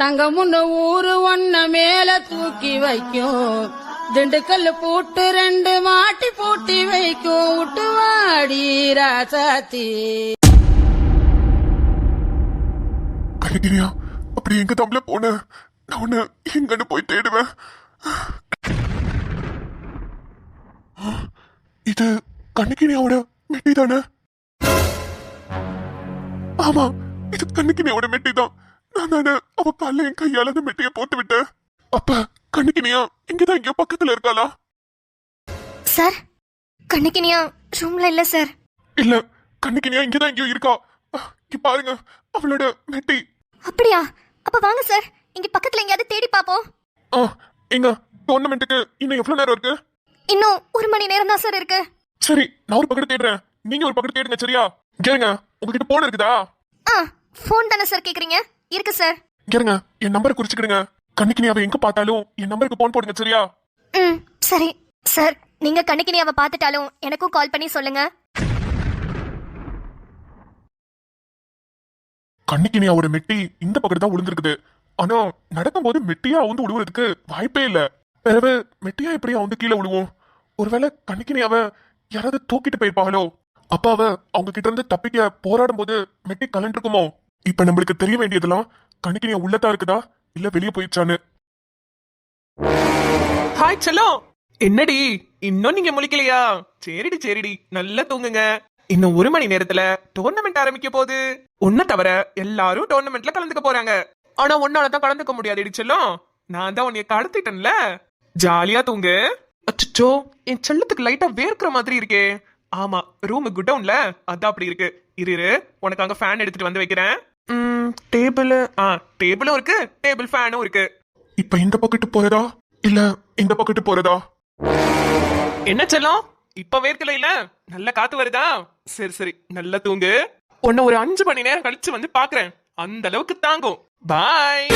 தங்கமுன்னு ஊரு ஒன்ன மேல தூக்கி வைக்கும், திண்டுக்கல் பூட்டு 2 மாட்டி பூட்டி வைக்கும், விட்டுவாடி ராசாத்தி. கணக்கினியா அப்படி எங்க தம்பல போன? நான் உன்ன எங்கன்னு போய் தேடுவேன். இது கண்ணிக்கினியாவோட மெட்டி தானே? ஆமா, இது கண்ணிக்கினியாவோட மெட்டி தான். நான் தானே அவ கால என் கையால அந்த மெட்டியை போட்டு விட்டேன். அப்ப கண்ணிக்கினியா இங்கதான் இங்க பக்கத்துல இருக்காளா? சார், கண்ணிக்கினியா ரூம்ல இல்ல சார். இல்ல, கண்ணிக்கினியா இங்கதான் எங்கேயோ இருக்கா. இங்க பாருங்க, அவளோட மெட்டி. அப்படியா? அப்ப வாங்க சார், இங்க பக்கத்துல எங்கயாவது தேடி பாப்போம். எங்க டோர்னமெண்ட்டுக்கு இன்னும் எவ்வளவு நேரம் இருக்கு? இன்னும் 1 மணி நேரம் தான் சார் இருக்கு. சரி, நான் ஒரு பக்கத்து தேடுறேன், நீங்க ஒரு பக்கத்து தேடுங்க. சரியா? கேளுங்க, உங்ககிட்ட போன் இருக்குதா? போன் தானே சார் கேக்குறீங்க? இருக்கு சார். கேளுங்க, என் நம்பரை குறிச்சுக்கிடுங்க. கண்ணிக்கினியாவை எங்க பார்த்தாலும் என் நம்பருக்கு போன் போடுங்க. சரியா? சரி சார். நீங்க கண்ணிக்கினியாவை பார்த்துட்டாலும் எனக்கும் கால் பண்ணி சொல்லுங்க. கண்ணிக்கினியாவோட மெட்டி இந்த பக்கத்து தான் விழுந்திருக்குது. ஆனா நடக்கும்போது மெட்டியா வந்து விழுவுறதுக்கு வாய்ப்பே இல்ல. பிறகு மெட்டியா எப்படியா வந்து கீழே விழுவோம்? ஒருவேளை கண்ணிக்கினியாவை யாராவது தூக்கிட்டு போயிருப்பாங்களோ? அப்பாவ அவங்க கிட்ட இருந்து தப்பிக்க போராடும் போது மெட்டி கலண்டிருக்குமோ? இப்ப நம்மளுக்கு தெரிய வேண்டியதெல்லாம் கண்ணிக்கினியா உள்ளதா இருக்குதா இல்ல வெளியே போயிடுச்சான்னு. ஹாய் செல்லம், என்னடி இன்னும் நீங்க முழிக்கலையா? சரிடி சரிடி, நல்லா தூங்குங்க. இன்னும் 1 மணி நேரத்துல டோர்னமெண்ட் ஆரம்பிக்க போகுது. உன்ன தவிர எல்லாரும் டோர்னமெண்ட்ல கலந்துக்க போறாங்க. ஆனா உன்னாலதான் கலந்துக்க முடியாது செல்லம். நான் தான் உன்னைய கடத்திட்டேன்ல. ஜாலியா தூங்கு. அச்சோ, என் செல்லத்துக்கு லைட்டா வேர்க்கிற மாதிரி இருக்கே. ஆமா, ரூம் குடவுன்ல அதான் அப்படி இருக்கு. இரு, உனக்கு அங்க ஃபேன் எடுத்துட்டு வந்து வைக்கிறேன். டேபிளும் இருக்கு, டேபிள் ஃபேனும் இருக்கு. இப்ப இந்த பக்கத்து போறதா இல்ல இந்த பக்கத்து போறதா? என்ன செல்லம், இப்ப வேர்க்கல இல்ல? நல்ல காத்து வருதா? சரி சரி, நல்லா தூங்கு. உன்ன ஒரு 5 மணி நேரம் கழிச்சு வந்து பாக்குறேன். அந்த அளவுக்கு தாங்கும். பாய்.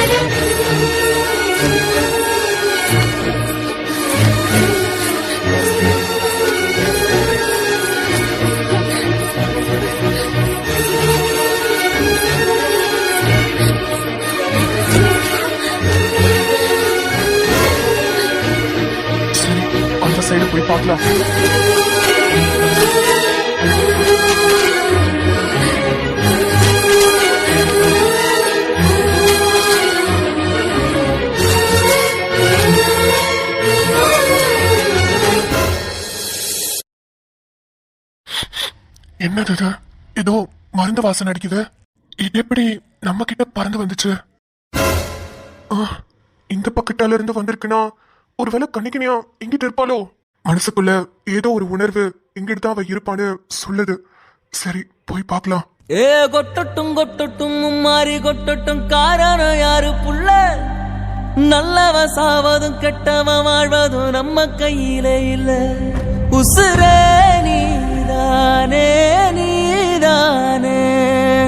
அந்த சைடு போய் பார்க்கலாம். என்னது இது? ஏதோ மருந்து வாசனை அடிக்குது. இது எப்படி நம்ம கிட்ட பறந்து வந்துச்சு? இந்த பக்கத்தால இருந்து வந்திருக்குன்னா ஒருவேளை கண்ணிக்கினியா எங்கிட்ட இருப்பாளோ? மனசுக்குள்ள ஏதோ ஒரு உணர்வு எங்கிட்ட தான் அவ இருப்பான்னு சொல்லுது. சரி, போய் பார்க்கலாம். கொட்டட்டும் கொட்டட்டும் மாறி கொட்டட்டும், காரணம் யாரு புள்ள? நல்லவ சாவதும் கெட்டவ வாழ்வதும் நம்ம கையில இல்ல. உசுரே நீதானே நீதானே,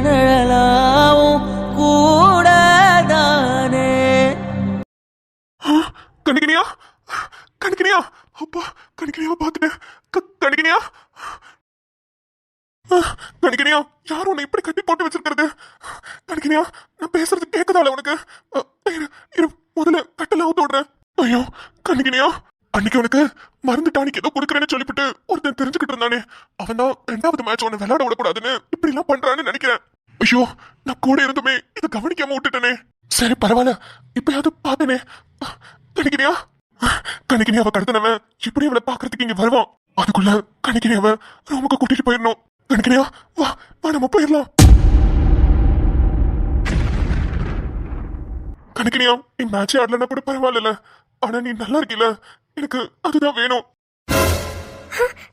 நிழலாவும் கூடதானே. கண்ணிக்கினியா, கண்ணிக்கினியா, அப்பா கண்ணிக்கினியா பாத்துட்டேன். கண்ணிக்கினியா, கண்ணிக்கினியா, யாரும் உன்னை இப்படி கட்டி போட்டு வச்சிருக்கிறது? கண்ணிக்கினியா, நான் பேசுறது கேக்குதால உனக்கு? முதல்ல கட்டல அவுத்து விடுறேன். ஐயோ கண்ணிக்கினியா, அன்னைக்கு உனக்கு மருந்து டானிக் ஏதோ கொடுக்குறேன்னு சொல்லிவிட்டு ஒருத்தன் தெரிஞ்சுக்கிட்டு இருந்தானே, அவன் தான் 2வது மேட்ச் உன்னை விளையாட விடக்கூடாதுன்னு இப்படி எல்லாம் பண்றான்னு நினைக்கிறேன். ஐயோ, நான் கூட இருந்துமே இதை கவனிக்காம விட்டுட்டேனே. சரி பரவாயில்ல, இப்பயாவது பார்த்தனே. கண்ணிக்கினியா, கண்ணிக்கினியாவை கடத்தினவன் இப்படி அவளை பாக்குறதுக்கு இங்க வருவான். அதுக்குள்ள கண்ணிக்கினியாவை ரூமுக்கு கூட்டிட்டு போயிடணும். கண்ணிக்கினியா, வா வா, நம்ம போயிடலாம். கண்ணிக்கினியா, நீ மேட்சே ஆடலன்னா கூட பரவாயில்ல, ஆனா நீ நல்லா இருக்கீல, எனக்கு அதுதான் வேணும்.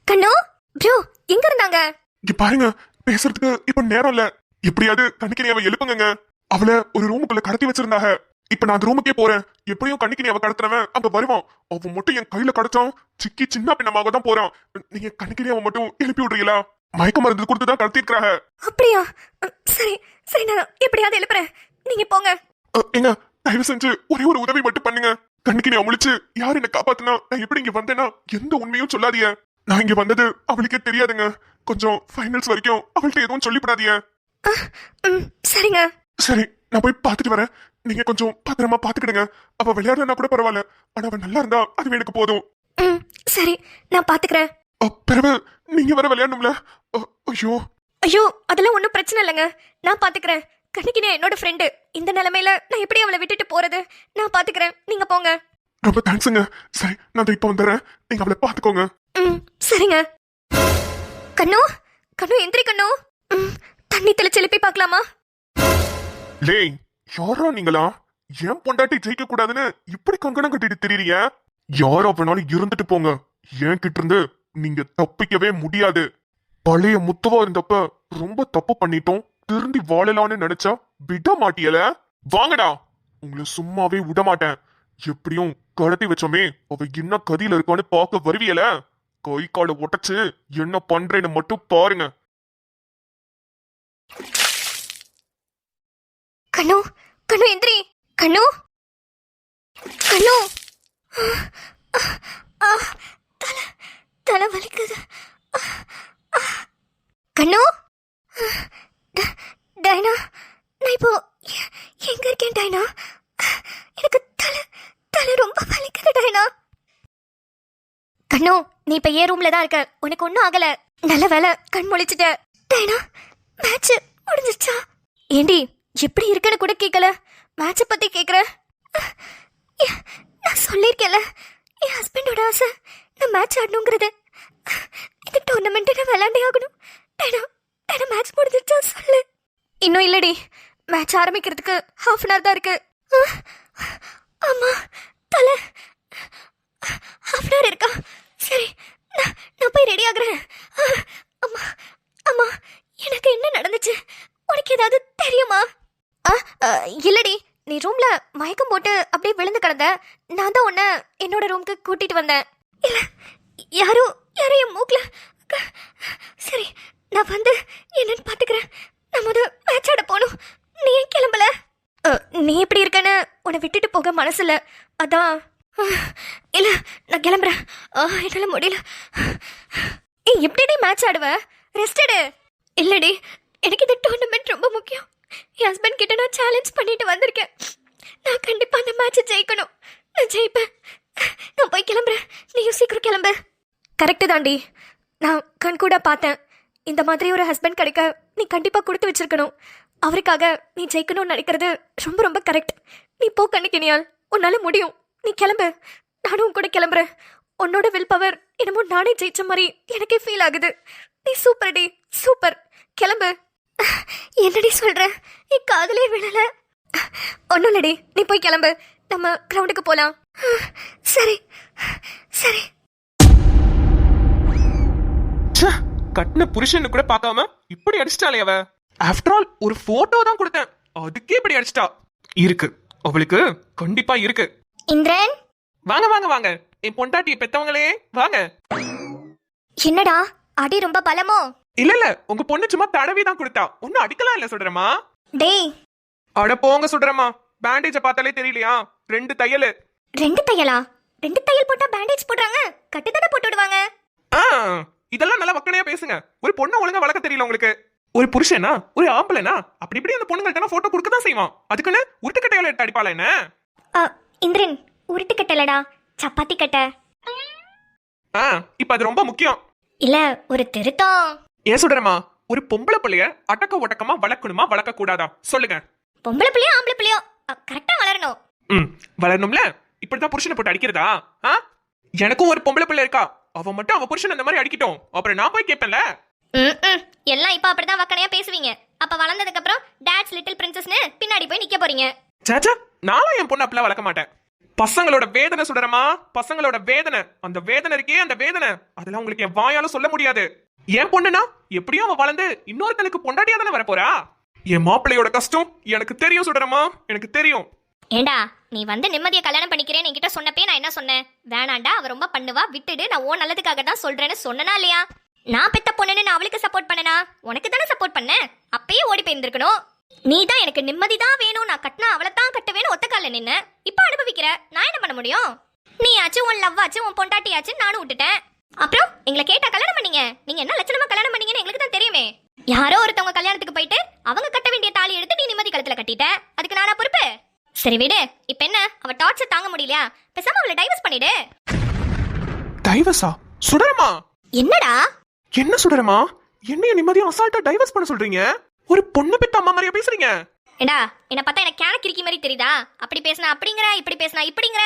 கண்ணு ப்ரோ, எங்க இருந்தாங்க? இங்க பாருங்க, பேசுறதுக்கு இப்ப நேரம் இல்ல. எப்படியாவது கண்ணிக்கினியாவை எழுப்புங்க. அவளை ஒரு ரூமுக்குள்ள கடத்தி வச்சிருந்தாங்க. இப்ப நான் அந்த ரூமுக்கே போறேன். எப்படியும் கண்ணிக்கினியாவை கடத்துறவன் அங்க வருவான். அவன் மட்டும் என் கையில கடச்சான் சிக்கி சின்ன பின்னமாக தான் போறான். நீங்க கண்ணிக்கினியாவை மட்டும் எழுப்பி விடுறீங்களா? மயக்க மருந்து கொடுத்துதான் கடத்தி இருக்கிறாங்க. அப்படியா? சரி சரி, நான் எப்படியாவது எழுப்புறேன், நீங்க போங்க. எங்க தயவு செஞ்சு ஒரே ஒரு உதவி மட்டும் பண்ணுங்க. கண்ணிக்கினியா முழிச்சு யார் என்ன காப்பாத்துனா நான் எப்படி இங்க வந்தேன்னா எந்த உண்மையும் சொல்லாதீங்க. நான் இங்க வந்தது அவளுக்கே தெரியாதுங்க. கொஞ்சம் ஃபைனல்ஸ் வரைக்கும் அவள்கிட்ட எதுவும் சொல்லிப்படாதீங்க. சரிங்க. சரி, நான் போய் பார்த்துட்டு வரேன். நீங்க கொஞ்சம் பத்திரமா பாத்துக்கிடுங்க. அவ விளையாடலன்னா கூட பரவாயில்ல, ஆனா அவ நல்லா இருந்தா அது எனக்கு போதும். ம் சரி, நான் பாத்துக்கிறேன். பிறகு நீங்க வர விளையாடணும்ல. ஐயோ ஐயோ, அதெல்லாம் ஒன்றும் பிரச்சனை இல்லைங்க, நான் பாத்துக்கிறேன். கண்ணிக்கினியா என்னோட ஃப்ரெண்டு. இந்த நிலைமையில நான் எப்படி அவளை விட்டுட்டு போறது? நான் பாத்துக்கிறேன், நீங்க போங்க. ரொம்ப தேங்க்ஸுங்க. சரி, நான் இப்ப வந்துடுறேன், நீங்க அவளை பாத்துக்கோங்க. ம் சரிங்க. கண்ணு, கண்ணு எந்திரி கண்ணு. தண்ணி தெளிச்சு எழுப்பி பார்க்கலாமா? லேய், யாரா நீங்களா? ஏன் பொண்டாட்டி ஜெயிக்க கூடாதுன்னு இப்படி கங்கணம் கட்டிட்டு திரியறீங்க? யாரா வேணாலும் இருந்துட்டு போங்க, ஏன் கிட்ட இருந்து நீங்க தப்பிக்கவே முடியாது. பழைய முத்துவா இருந்தப்ப ரொம்ப தப்பு பண்ணிட்டோம், திரும்பி வாழலான்னு நினைச்சா விட மாட்டியல. வாங்கடா, உங்களை சும்மாவே விட மாட்டேன். எப்படியும் கடத்தி வச்சோமே, அவ என்ன கதியில இருக்கான்னு பார்க்க வருவியல. கை காலை உடைச்சு என்ன பண்றேன்னு மட்டும் பாருங்க. கண்ணு, கண்ணு எந்திரி கண்ணு. கண்ணு, தலை தலை வலிக்குது. கண்ணு, டைனா, நான் இப்போ எங்க இருக்கேன் டைனா? எனக்கு தலை தலை ரொம்ப வலிக்குது டைனா. கண்ணு, நீ இப்ப ஏன் ரூம்ல தான் இருக்க, உனக்கு ஒன்னும் ஆகல. நல்ல வேலை கண் முழிச்சிட்ட. டைனா, மேட்ச் முடிஞ்சிருச்சா? ஏண்டி எப்படி இருக்குன்னு கூட கேட்கல, மேட்ச பத்தி கேக்குற? நான் சொல்லிருக்கேன்ல, என் ஹஸ்பண்டோட ஆசை நான் மேட்ச் ஆடணுங்கிறது. இந்த டோர்னமெண்ட் நான் விளையாண்டே ஆகணும். டைனா, டைனா மேட்ச் முடிஞ்சிருச்சா சொல்லு. இன்னும் இல்லடி, மேட்ச் ஆரம்பிக்கிறதுக்கு ½ அன் ஹவர் தான் இருக்கு. ஆமா, தலை ½ அன் ஹவர் இருக்கா? சரி, நான் போய் ரெடி ஆகுறேன். அம்மா அம்மா, எனக்கு என்ன நடந்துச்சு? உனக்கு ஏதாவது தெரியுமா? இல்லடி, நீ ரூம்ல மயக்கம் போட்டு அப்படியே விழுந்து கிடந்த. நான் தான் உன்னை என்னோட ரூமுக்கு கூட்டிட்டு வந்தேன். இல்ல, யாரோ யாரோ என் மூக்குல. சரி, நான் வந்து என்னன்னு பாத்துக்கிறேன். நான் மேட்ச் ஆட போகணும். நீ ஏன் கிளம்பல? நீ எப்படி இருக்கன்னு உன்னை விட்டுட்டு போக மனசு இல்ல, அதான். இல்ல, நான் கிளம்புறேன், என்னால முடியல. எப்படி மேட்ச் ஆடுவ? ரெஸ்ட் எடு. இல்லடி, எனக்கு இந்த டோர்னமெண்ட் ரொம்ப முக்கியம். என் ஹஸ்பண்ட் கிட்ட நான் சேலஞ்ச் பண்ணிட்டு வந்திருக்கேன். நான் கண்டிப்பா அந்த மேட்சை ஜெயிக்கணும். நான் ஜெயிப்பேன். நான் போய் கிளம்புறேன், நீயும் சீக்கிரம் கிளம்பு. கரெக்டு தாண்டி, நான் கண் கூட பார்த்தேன். இந்த மாதிரி ஒரு ஹஸ்பண்ட் கிடைக்க நீ கண்டிப்பா கொடுத்து வச்சிருக்கணும். அவருக்காக நீ ஜெயிக்கணும்னு நினைக்கிறது ரொம்ப ரொம்ப கரெக்ட். நீ போ கண்ணிக்கினியால், உன்னால முடியும். நீ கிளம்பு, நானும் உன் கூட கிளம்புறேன். உன்னோட வில் பவர் என்னமோ நானே ஜெயிச்ச மாதிரி எனக்கே ஃபீல் ஆகுது. நீ சூப்பர் டி, சூப்பர். கிளம்பு. என்னடி சொல்ற? நீ காதலே விழல. ஒன்னும் இல்லடி, நீ போய் கிளம்பு, நம்ம கிரவுண்டுக்கு போலாம். சரி சரி. கட்டின புருஷன்னு கூட பார்க்காம இப்படி அடிச்சிட்டாலே அவ. ஆஃப்டர் ஆல் ஒரு போட்டோ தான் கொடுத்தேன், அதுக்கே இப்படி அடிச்சிட்டா. இருக்கு, அவளுக்கு கண்டிப்பா இருக்கு. இந்திரன், வாங்க வாங்க வாங்க, என் பொண்டாட்டியை பெத்தவங்களே வாங்க. என்னடா அடி ரொம்ப பலமோ? இல்ல இல்ல, உங்க பொண்ணு சும்மா தடவி தான் கொடுத்தா, ஒன்னும் அடிக்கலாம் இல்ல சொல்றேமா. டேய், அட போங்க சொல்றேமா, பேண்டேஜ பார்த்தாலே தெரியலையா? 2 தையல். 2 தையலா? 2 தையல் போட்டா பேண்டேஜ் போடுறாங்க, கட்டுதானே போட்டு விடுவாங்க. இதெல்லாம் நல்லா வக்கனையா பேசுங்க. ஒரு பொண்ணை ஒழுங்கா வளர்க்க தெரியல உங்களுக்கு. ஒரு புருஷனா, ஒரு ஆம்பளைனா அப்படி இப்படி அந்த பொண்ணுங்கள்ட்ட போட்டோ கொடுக்க தான் செய்வான். அதுக்குன்னு உருட்டுக்கட்டையில எடுத்து அடிப்பாள என்ன? இந்திரன், உருட்டு கட்டலடா, சப்பாத்தி கட்ட. இப்ப அது ரொம்ப முக்கியம். இல்ல, ஒரு திருத்தம். ஏன் சொல்றேமா, ஒரு பொம்பளை பிள்ளைய அடக்க ஒட்டக்கமா வளர்க்கணுமா வளர்க்க கூடாதா சொல்லுங்க? பொம்பளை பிள்ளையோ ஆம்பளை பிள்ளையோ கரெக்டா வளரணும். வளரணும்ல. இப்படிதான் புருஷனை போட்டு அடிக்கிறதா? எனக்கும் ஒரு பொம்பளை பிள்ளை இருக்கா, அவ மட்டும் அவ புருஷன் அந்த மாதிரி அடிக்கட்டும், அப்புறம் நான் போய் கேட்பேன்ல. எல்லாம் இப்ப அப்படிதான் வக்கனையா பேசுவீங்க. அப்ப வளர்ந்ததுக்கு அப்புறம் டாட்ஸ் லிட்டில் பிரின்சஸ்னு பின்னாடி போய் நிக்க போறீங்க. சாச்சா, நானும் என் பொண்ணு அப்பெல்லாம் வளர்க்க மாட்டேன். பசங்களோட வேதனை சுடறமா, பசங்களோட வேதனை, அந்த வேதனை இருக்கே அந்த வேதனை, அதெல்லாம் உங்களுக்கு என் வாயால சொல்ல முடியாது. என் பொண்ணுனா எப்படியும் அவ வளர்ந்து இன்னொருத்தனுக்கு பொண்டாட்டியா தானே வரப்போறா. என் மாப்பிள்ளையோட கஷ்டம் எனக்கு தெரியும் சுடறமா, எனக்கு தெரியும். ஏண்டா, நீ வந்து நிம்மதியை கல்யாணம் பண்ணிக்கிறேன்னு என்கிட்ட சொன்னப்பே நான் என்ன சொன்னேன்? வேணாண்டா, அவ ரொம்ப பண்ணுவா, விட்டுடு, நான் ஓ நல்லதுக்காக தான் சொல்றேன்னு சொன்னனா இல்லையா? நான் பெத்த பொண்ணுன்னு நான் அவளுக்கு சப்போர்ட் பண்ணனா? உனக்கு தானே சப்போர்ட் பண்ணேன். அப்பயே ஓடி போயிருந்திருக்கணும். நீ தான் எனக்கு நிம்மதி தான் வேணும், நான் கட்டினா அவளை தான் கட்டுவேன்னு ஒத்தக்கால நின்ன. இப்ப அனுபவிக்கிற, நான் என்ன பண்ண முடியும்? நீ ஆச்சு, உன் லவ் ஆச்சு, உன் பொண்டாட்டி ஆச்சு, நானும் விட்டுட்டேன். அப்புறம் எங்களை கேட்டா கல்யாணம் பண்ணீங்க. நீங்க என்ன லட்சணமா கல்யாணம் பண்ணீங்கன்னு எங்களுக்கு தான் தெரியுமே. யாரோ ஒருத்தவங்க கல்யாணத்துக்கு போயிட்டு அவங்க கட்ட வேண்டிய தாலி எடுத்து நீ நிம்மதி கழுத்துல கட்டிட்ட, அதுக்கு நானா பொறுப்பு? சரி விடு, இப்ப என்ன அவ டார்ச்சர் தாங்க முடியலையா? பேசாம அவளை டைவர்ஸ் பண்ணிடு. டைவர்ஸா? சுடரமா? என்னடா என்ன சுடரமா? என்னைய நிம்மதியா அசால்ட்டா டைவர்ஸ் பண்ண சொல்றீங்க? ஒரு பொண்ணு பெத்த அம்மா மாதிரியா பேசுறீங்க? ஏண்டா என்ன பார்த்தா எனக்கு கேன கிறுக்கி மாதிரி தெரியுதா? அப்படி பேசினா அப்படிங்கிற, இப்படி பேசினா இப்படிங்கிற.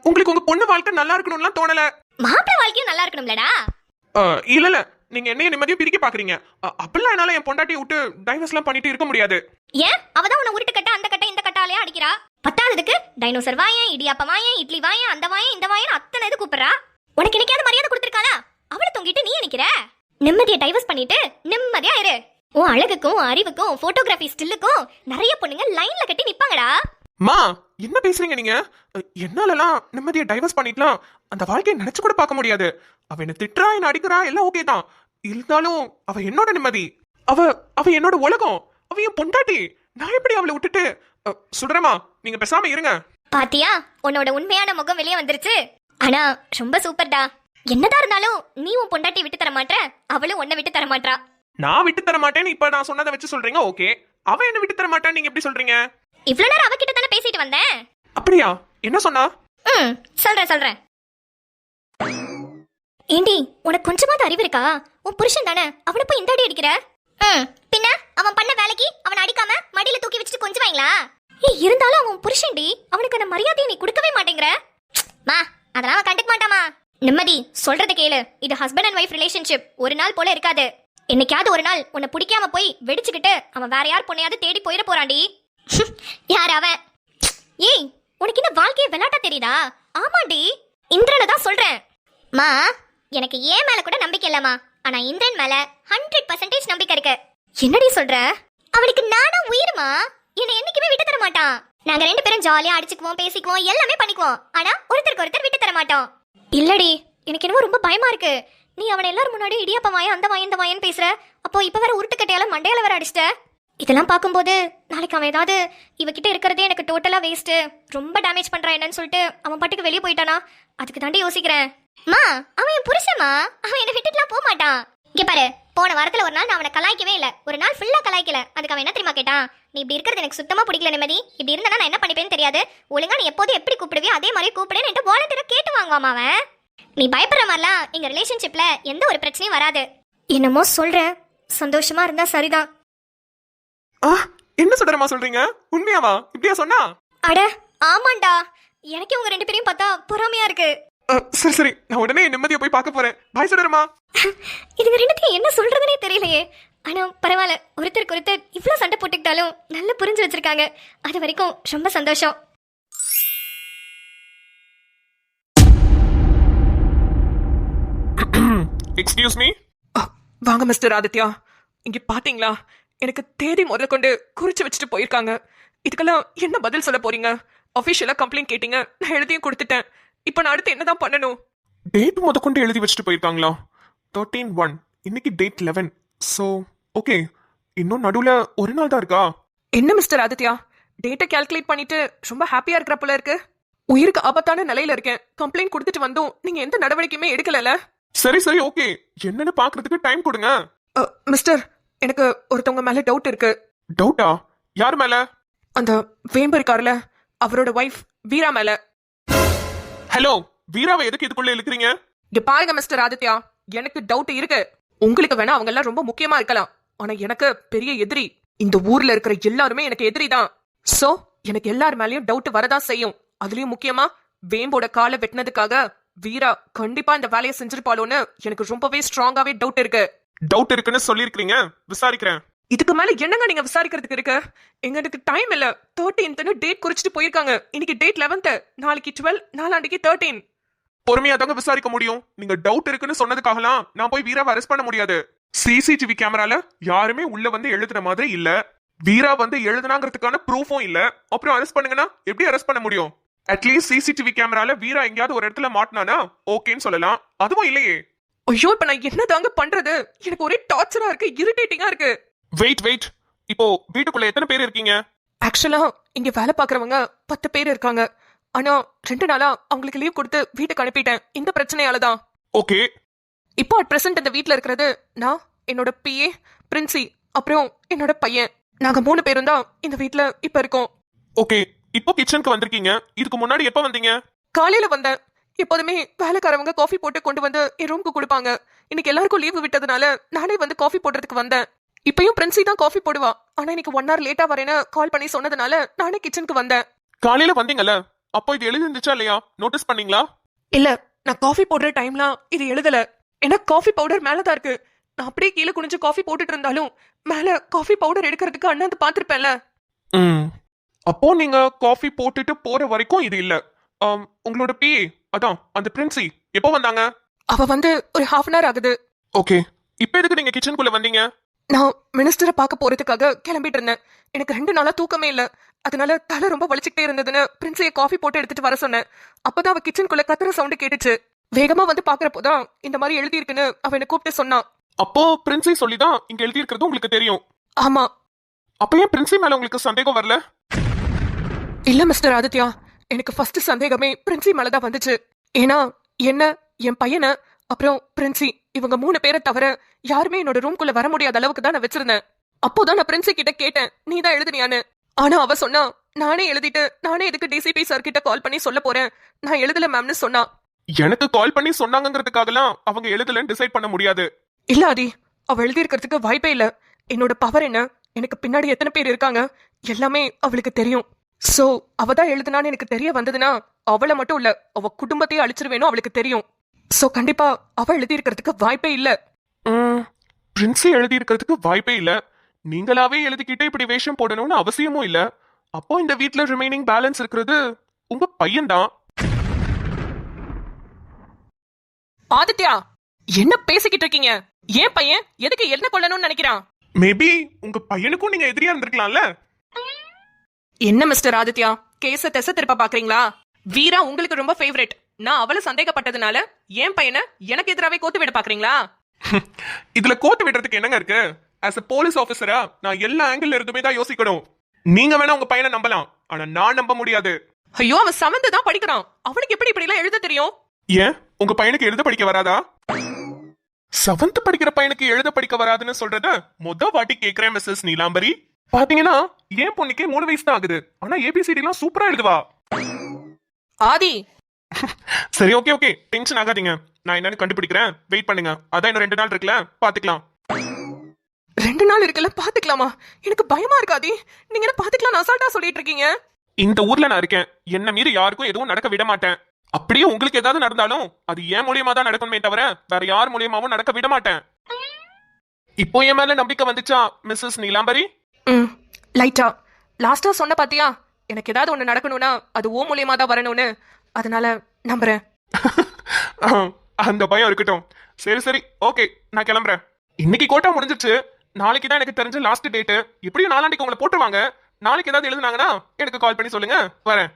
உங்களுக்கு உங்க பொண்ணு வாழ்க்கை நல்லா இருக்கணும்லாம் தோணல? மாப்பிள்ளை வாழ்க்கையும் நல்லா இருக்கணும்லடா. இல்ல நீங்க என்னைய நிம்மதியா பிரிக்க பாக்குறீங்க. அப்படிலாம் என்னால என் பொண்டாட்டியை விட்டு டைவர்ஸ்லாம் பண்ணிட்டு இருக்க முடியாது. ஏன் அவதான் உன்னை உருட்டு கட்ட அந்த கட்ட இந்த கட்டாலையா அடிக்கிறா? பத்தாததுக்கு டைனோசர் வாயன், இடியாப்ப வாயன், இட்லி வாயன், அந்த வாயன் இந்த வாயன் அத்தனை இது கூப்பிடுறா. உனக்கு என்னைக்காவது மரியாதை கொடுத்துருக்காளா? அவளை தொங்கிட்டு நீ நிக்கிற. நிம்மதியை டைவர்ஸ் பண்ணிட்டு நிம்மதியா இரு. உன் அழகுக்கும் அறிவுக்கும் போட்டோகிராஃபி ஸ்டில்லுக்கும் நிறைய பொண்ணுங்க லைன்ல கட்டி நிப்பாங்கடா. மா என்ன பேசுறீங்க நீங்க? என்னாலலாம் நிம்மதியை டைவர்ஸ் பண்ணிட்டலாம் அந்த வாழ்க்கையை நினைச்சு கூட பார்க்க முடியாது. அவ என்ன திட்டுறா, என்ன அடிக்கிறா, எல்லாம் ஓகே தான். இருந்தாலும் அவ என்னோட நிம்மதி. அவ அவ என்னோட உலகம். அவ என் பொண்டாட்டி. நான் எப்படி அவளை விட்டுட்டு? சுடரமா நீங்க பேசாம இருங்க. பாத்தியா உன்னோட உண்மையான முகம் வெளியே வந்துருச்சு. ஆனா ரொம்ப சூப்பர்டா. என்னதான் இருந்தாலும் நீ உன் பொண்டாட்டி விட்டு தர மாட்ற, அவளும் உன்னை விட்டு தர மாட்றா. நான் விட்டு தர மாட்டேன்னு இப்ப நான் சொன்னதை வச்சு சொல்றீங்க, ஓகே. அவ என்ன விட்டு தர மாட்டான்னு நீங்க எப்படி சொல்றீங்க? இவ்வளவு நேரம் அவகிட்ட தானே பேசிட்டு வந்தேன். அப்படியா? என்ன சொன்னா? சொல்றேன். ஏண்டி உனக்கு கொஞ்சமாவது அறிவு இருக்கா? உன் புருஷன் தானே, அவனை போய் இந்த அடி அடிக்கிற? பின்ன அவன் பண்ண வேலைக்கு அவனை அடிக்காம மடியில தூக்கி வச்சுட்டு கொஞ்சுவாங்களா? இருந்தாலும் அவன் புருஷன்டி, அவனுக்கு அந்த மரியாதையை நீ கொடுக்கவே மாட்டேங்கிற. மா அதெல்லாம் அவன் கண்டுக்க மாட்டாமா. நிம்மதி சொல்றத கேளு. இது ஹஸ்பண்ட் அண்ட் ஒய்ஃப் ரிலேஷன்ஷிப் ஒரு நாள் போல இருக்காது. என்னைக்காவது ஒரு நாள் உன்னை பிடிக்காம போய் வெடிச்சுக்கிட்டு அவன் வேற யார் பொண்ணையாவது தேடி போயிட போறான்டி. யார் அவன்? ஏய் உனக்கு இந்த வாழ்க்கையை விளையாட்டா தெரியுதா? ஆமாண்டி, இந்திரனை தான் சொல்றேன். மா எனக்கு ஏன் மேல கூட நம்பிக்கை இல்லம்மா, ஆனா இந்திரன் மேல 100% நம்பிக்கை இருக்கு. என்னடி சொல்ற? அவனுக்கு நானா உயிருமா, என்னை என்னைக்குமே விட்டு தர மாட்டான். நாங்க ரெண்டு பேரும் ஜாலியா அடிச்சுக்குவோம், பேசிக்குவோம், எல்லாமே பண்ணிக்குவோம். ஆனா ஒருத்தருக்கு ஒருத்தர் விட்டு தர மாட்டோம். இல்லடி எனக்கு என்னவோ ரொம்ப பயமா இருக்கு. நீ அவனை எல்லாரும் முன்னாடி இடியாப்ப வாயன், அந்த வாயன், இந்த வாயன் பேசுற. அப்போ இப்ப வேற உருட்டுக்கட்டையால மண்டையால வேற அடிச்சிட்ட. இதெல்லாம் பார்க்கும்போது நாளைக்கு அவன் ஏதாவது இவகிட்ட இருக்கிறதே எனக்கு டோட்டலா வேஸ்ட், ரொம்ப டேமேஜ் பண்றான் என்னன்னு சொல்லிட்டு அவன் பாட்டுக்கு வெளியே போயிட்டானா, அதுக்கு தாண்டி யோசிக்கிறேன். மா அவன் என் புருஷமா, அவன் என்னை விட்டுட்டுலாம் போக மாட்டான். இங்க பாரு, போன வாரத்துல ஒரு நாள் நான் அவனை கலாய்க்கவே இல்லை, ஒரு நாள் ஃபுல்லா கலாய்க்கல. அதுக்கு அவன் என்ன தெரியுமா கேட்டான்? நீ இப்படி இருக்கிறது எனக்கு சுத்தமா பிடிக்கல நிம்மதி, இப்படி இருந்தா நான் என்ன பண்ணிப்பேன்னு தெரியாது, ஒழுங்கா நீ எப்போது எப்படி கூப்பிடுவியோ அதே மாதிரி கூப்பிடுன்னு என்கிட்ட வாலண்டியரா கேட்டு வாங்குவாமா அவன். நீ பயப்படுற மாதிரிலாம் எங்க ரிலேஷன்ஷிப்ல எந்த ஒரு பிரச்சனையும் வராது. என்னமோ சொல்றேன், சந்தோஷமா இருந்தா சரிதான். என்ன சுடரமா சொல்றீங்க? உண்மையாவா? இப்படியா சொன்னா? அட ஆமாண்டா, எனக்கு உங்க ரெண்டு பேரையும் பார்த்தா பொறாமையா இருக்கு. சரி நான் உடனே நிம்மதியை போய் பார்க்க போறேன். பாய் சுடரமா. இதுங்க ரெண்டுத்தையும் என்ன சொல்றதுனே தெரியலையே. ஆனா பரவாயில்ல, ஒருத்தருக்கு ஒருத்தர் இவ்வளவு சண்டை போட்டுக்கிட்டாலும் நல்லா புரிஞ்சு வச்சிருக்காங்க. அது வரைக்கும் ரொம்ப சந்தோஷம். Excuse me. வாங்க மிஸ்டர் ஆதித்யா. இங்க பாத்தீங்களா, எனக்கு தேதி முதல்ல கொண்டு குறிச்சு வச்சுட்டு போயிருக்காங்க. இதுக்கெல்லாம் என்ன பதில் சொல்ல போறீங்க? அபிஷியலா கம்ப்ளைண்ட் கேட்டீங்க, நான் எழுதியும் கொடுத்துட்டேன். இப்போ நான் அடுத்து என்னதான் பண்ணணும்? டேட் முத கொண்டு எழுதி வச்சுட்டு போயிருக்காங்களா? 13/1, இன்னைக்கு டேட் 11. ஸோ ஓகே, இன்னும் நடுவுல ஒரு நாள் தான் இருக்கா? என்ன மிஸ்டர் ஆதித்யா, டேட்டை கால்குலேட் பண்ணிட்டு ரொம்ப ஹாப்பியா இருக்கிற போல இருக்கு. உயிருக்கு ஆபத்தான நிலையில இருக்கேன், கம்ப்ளைண்ட் கொடுத்துட்டு வந்தும் நீங்க எந்த நடவடிக்கையுமே எடுக்கல. சரி ஓகே, என்னன்னு பாக்குறதுக்கு டைம் கொடுங்க. மிஸ்டர், எனக்கு ஒருத்தவங்க மேல டவுட் இருக்கு. டவுட்டா? யார் மேல? அந்த வேம்பு இருக்காருல, அவரோட வைஃப் வீரா மேல. ஹலோ, வீராவை எதுக்கு இதுக்குள்ள இழுக்கிறீங்க? இங்க பாருங்க மிஸ்டர் ஆதித்யா, எனக்கு டவுட் இருக்கு. உங்களுக்கு வேணா அவங்க எல்லாம் ரொம்ப முக்கியமா இருக்கலாம், ஆனா எனக்கு பெரிய எதிரி. இந்த ஊர்ல இருக்கிற எல்லாருமே எனக்கு எதிரி தான். சோ எனக்கு எல்லார் மேலயும் டவுட் வரதா செய்யும். அதுலயும் முக்கியமா வேம்போட காலை வெட்டினதுக்காக வீரா கண்டிப்பா இந்த வேலையை செஞ்சிருப்பாளோன்னு எனக்கு ரொம்பவே ஸ்ட்ராங்காவே டவுட் இருக்கு. டவுட் இருக்குன்னு சொல்லிருக்கீங்க, விசாரிக்கிறேன். இதுக்கு மேல என்னங்க நீங்க விசாரிக்கிறதுக்கு இருக்கு? எங்களுக்கு டைம் இல்ல. 13th டேட் குறிச்சிட்டு போயிருக்காங்க. இன்னைக்கு டேட் 11th, நாளைக்கு 12, நாளாண்டிக்கு 13. பொறுமையா தாங்க விசாரிக்க முடியும். நீங்க டவுட் இருக்குன்னு சொன்னதுக்காகலாம் நான் போய் வீராவை அரெஸ்ட் பண்ண முடியாது. சிசிடிவி கேமரால யாருமே உள்ள வந்து எழுதுன மாதிரி இல்ல, வீரா வந்து எழுதுனாங்கிறதுக்கான ப்ரூஃபும் இல்ல. அப்புறம் அரெஸ்ட் பண்ணுங்கன்னா எப்படி அரெஸ்ட் பண்ண முடியும்? அட்லீஸ்ட் சிசிடிவி கேமரால வீரா எங்கேயாவது ஒரு இடத்துல மாட்டினானா ஓகேன்னு சொல்லலாம், அதுவும் இல்லையே. ஐயோ, இப்ப நான் என்ன தாங்க பண்றது? எனக்கு ஒரே டார்ச்சரா இருக்கு, இரிட்டேட்டிங்கா இருக்கு. வெயிட், இப்போ வீட்டுக்குள்ள எத்தனை பேர் இருக்கீங்க? ஆக்சுவலா இங்க வேலை பாக்குறவங்க 10 பேர் இருக்காங்க. ஆனா 2 நாளா அவங்களுக்கு லீவ் கொடுத்து வீட்டுக்கு அனுப்பிட்டேன், இந்த பிரச்சனையாலதான். ஓகே, இப்போ அட் பிரசன்ட் இந்த வீட்டுல இருக்கிறது நான், என்னோட பிஏ பிரின்சி, அப்புறம் என்னோட பையன். நாங்க 3 பேரும் தான் இந்த வீட்டுல இப்ப இருக்கோம். ஓகே, இப்போ கிச்சனுக்கு வந்திருக்கீங்க. இதுக்கு முன்னாடி எப்ப வந்தீங்க? காலையில வந்தேன். எப்போதுமே வேலைக்காரவங்க காஃபி போட்டு கொண்டு வந்து என் ரூமுக்கு கொடுப்பாங்க. இன்னைக்கு எல்லாருக்கும் லீவு விட்டதுனால நானே வந்து காஃபி போடுறதுக்கு வந்தேன். இப்பயும் பிரின்சி தான் காஃபி போடுவா. ஆனா இன்னைக்கு 1 hour லேட்டா வரேன்னு கால் பண்ணி சொன்னதுனால நானே கிச்சனுக்கு வந்தேன். காலையில வந்தீங்கல்ல, அப்போ இது எழுதி இருந்துச்சா இல்லையா? நோட்டீஸ் பண்ணீங்களா? இல்ல, நான் காஃபி போடுற டைம்லாம் இது எழுதல. ஏன்னா காஃபி பவுடர் மேலதான் இருக்கு. நான் அப்படியே கீழே குனிஞ்சு காஃபி போட்டுட்டு இருந்தாலும் மேல காஃபி பவுடர் எடுக்கிறதுக்கு அண்ணாந்து பாத்திருப்பேன்ல. அப்போ நீங்க காஃபி போட்டுட்டு போற வரைக்கும் இது இல்ல. உங்களோட பிஏ அதான் அந்த பிரின்சி எப்போ வந்தாங்க? அவ வந்து ஒரு 1/2 hour ஆகுது. ஓகே, இப்போ எதுக்கு நீங்க கிச்சனுக்குள்ள வந்தீங்க? நான் மினிஸ்டரை பார்க்க போறதுக்காக கிளம்பிட்டு இருந்தேன். எனக்கு 2 நாளா தூக்கமே இல்ல. அதனால தலை ரொம்ப வலிச்சுக்கிட்டே இருந்ததுன்னு பிரின்சியை காஃபி போட்டு எடுத்துட்டு வர சொன்னேன். அப்பதான் அவ கிச்சனுக்குள்ள கத்துற சவுண்ட் கேட்டுச்சு. வேகமா வந்து பாக்குறப்போதான் இந்த மாதிரி எழுதி இருக்குன்னு அவ என்ன கூப்பிட்டு சொன்னான். அப்போ பிரின்சி சொல்லிதான் இங்க எழுதி இருக்கிறது உங்களுக்கு தெரியும். ஆமா. அப்ப ஏன் பிரின்சி மேல உங்களுக்கு சந்தேகம் வரல? இல்ல மிஸ்டர் ஆதித்யா, எனக்கு ஃபர்ஸ்ட் சந்தேகமே பிரின்சி மேலதான் வந்துச்சு. ஏன்னா என்ன, என் பையனை, அப்புறம் பிரின்சி இவங்க 3 பேரை தவிர யாருமே என்னோட ரூம்குள்ள வர முடியாத அளவுக்கு தான் நான் வச்சிருந்தேன். அப்போதான் நான் பிரின்சி கிட்ட கேட்டேன், நீ தான் எழுதுனியான்னு. ஆனா அவ சொன்னா, நானே எழுதிட்டு நானே இதுக்கு டிசிபி சார் கிட்ட கால் பண்ணி சொல்ல போறேன், நான் எழுதல மேம்னு சொன்னா. எனக்கு கால் பண்ணி சொன்னாங்கிறதுக்காகலாம் அவங்க எழுதலன்னு டிசைட் பண்ண முடியாது. இல்ல ஆதி, அவ எழுதி இருக்கிறதுக்கு வாய்ப்பே இல்ல. என்னோட பவர் என்ன, எனக்கு பின்னாடி எத்தனை பேர் இருக்காங்க, எல்லாமே அவளுக்கு தெரியும். சோ அவதான் எழுதுனான்னு எனக்கு தெரிய வந்ததுன்னா அவளை மட்டும் இல்ல, அவ குடும்பத்தையே அழிச்சிருவேணும் அவளுக்கு தெரியும். சோ கண்டிப்பா அவ எழுதி இருக்கிறதுக்கு வாய்ப்பே இல்ல. பிரின்சி எழுதி இருக்கிறதுக்கு வாய்ப்பே இல்ல. நீங்களாவே எழுதிக்கிட்டே இப்படி வேஷம் போடணும்னு அவசியமும் இல்ல. அப்போ இந்த வீட்ல ரிமைனிங் பேலன்ஸ் இருக்கிறது உங்க பையன்தான். ஆதித்யா, என்ன பேசிக்கிட்டு இருக்கீங்க? ஏன் பையன் எதுக்கு என்ன கொல்லணும்னு நினைக்கிறான்? மேபி உங்க பையனுக்கும் நீங்க எதிரியா இருந்திருக்கலாம்ல. என்ன மிஸ்டர் ஆதித்யா, கேஸ திசை திருப்ப பாக்குறீங்களா? வீரா உங்களுக்கு ரொம்ப ஃபேவரட். நான் அவளை சந்தேகப்பட்டதுனால என் பையனை எனக்கு எதிராவே கோத்து விட பாக்குறீங்களா? இதுல கோத்து விடுறதுக்கு என்னங்க இருக்கு? ஆஸ் a போலீஸ் ஆபீசரா நான் எல்லா ஆங்கிள் இருந்துமே தான் யோசிக்கணும். நீங்க வேணா உங்க பையனை நம்பலாம், ஆனா நான் நம்ப முடியாது. ஐயோ, அவன் 7th தான் படிக்கிறான். அவனுக்கு எப்படி இப்படி எல்லாம் எழுத தெரியும்? ஏன் உங்க பையனுக்கு எழுத படிக்க வராதா? 7th படிக்கிற பையனுக்கு எழுத படிக்க வராதுன்னு சொல்றத வாட்டி கேக்குறேன் மிஸ்ஸஸ் நீலாம்பரி. பாத்தீங்கன்னா என் பொண்ணுக்கே 3 வயசு தான் ஆகுது, ஆனா ஏபிசிடி எல்லாம் சூப்பரா எழுதுவா. ஆதி, சரி ஓகே ஓகே, டென்ஷன் ஆகாதீங்க. நான் என்னன்னு கண்டுபிடிக்கிறேன், வெயிட் பண்ணுங்க. அதான் இன்னும் 2 நாள் இருக்குல்ல, பாத்துக்கலாம். 2 நாள் இருக்குல்ல, பாத்துக்கலாமா? எனக்கு பயமா இருக்காதி. நீங்க என்ன பாத்துக்கலாம் அசால்ட்டா சொல்லிட்டு இருக்கீங்க? இந்த ஊர்ல நான் இருக்கேன், என்ன மீறி யாருக்கும் எதுவும் நடக்க விட மாட்டேன். அப்படியே உங்களுக்கு ஏதாவது நடந்தாலும் அது என் மூலியமா தான் நடக்குமே தவிர வேற யார் மூலியமாவும் நடக்க விட மாட்டேன். இப்போ என் மேல நம்பிக்கை வந்துச்சா மிஸ்ஸஸ் நீலாம்பரி? லைட்டா. லாஸ்டா சொன்ன பாத்தியா, எனக்கு ஏதாவது ஒண்ணு நடக்கணும்னா அது ஓ மூலியமா தான் வரணும்னு. அதனால நம்புறேன். அந்த பயம் இருக்கட்டும். சரி சரி ஓகே, நான் கிளம்புறேன். இன்னைக்கு கோட்டா முடிஞ்சிச்சு. நாளைக்கு தான் எனக்கு தெரிஞ்ச லாஸ்ட் டேட். எப்படியும் 4 உங்களை போட்டுருவாங்க. நாளைக்கு ஏதாவது எழுதுனாங்கன்னா எனக்கு கால் பண்ணி சொல்லுங்க, வரேன்.